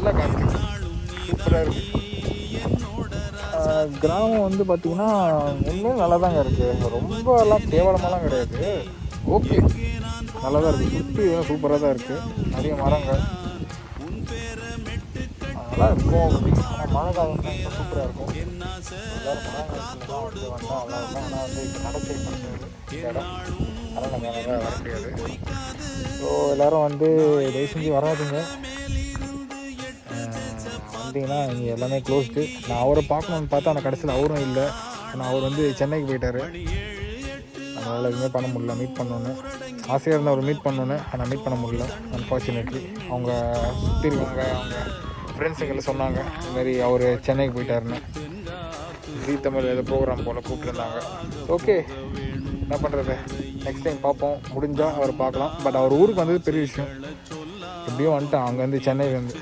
நல்லா காற்று சூப்பராக இருக்குது. கிராமம் வந்து பார்த்திங்கன்னா உண்மையும் நல்லா தாங்க இருக்குது, ரொம்ப எல்லாம் கேவலமாலாம் கிடையாது, ஓகே நல்லா தான் இருக்குது. சுற்றி சூப்பராக தான் இருக்குது, நிறைய மரங்கள் அதெல்லாம் இருக்கும். ஆனால் மழை காலம் தான் இன்னும் சூப்பராக இருக்கும். எல்லோரும் மழை காலத்தில் தான் வந்து வந்தால் நல்லா இருக்கும். ஆனால் வந்து இப்போ நடை செய்யப்படுறது இடம், அதனால் நம்ம வர முடியாது. ஸோ எல்லோரும் வந்து தயவு செஞ்சு வராதுங்க. வந்தீங்கன்னா இங்கே எல்லாமே க்ளோஸ்டு. நான் அவரை பார்க்கணுன்னு பார்த்தா ஆனால் கடைசியில் அவரும் இல்லை. ஆனால் அவர் வந்து சென்னைக்கு போயிட்டார், அதனால் எதுவுமே பண்ண முடியல. மீட் பண்ணோன்னு ஆசையாக இருந்தால் அவர் மீட் பண்ணோன்னு, ஆனால் மீட் பண்ண முடியல அன்ஃபார்ச்சுனேட்லி. அவங்க சுற்றி இருக்காங்க, அவங்க ஃப்ரெண்ட்ஸுங்களை சொன்னாங்க இதுமாரி அவர் சென்னைக்கு போயிட்டாருன்னு. ஜீ தமிழ் ஏதோ ப்ரோக்ராம் போல் கூப்பிட்டுருந்தாங்க. ஓகே, என்ன பண்ணுறது, நெக்ஸ்ட் டைம் பார்ப்போம், முடிஞ்சால் அவரை பார்க்கலாம். பட் அவர் ஊருக்கு வந்தது பெரிய விஷயம். எப்படியும் வந்துட்டான் அங்கேருந்து, சென்னையிலேருந்து.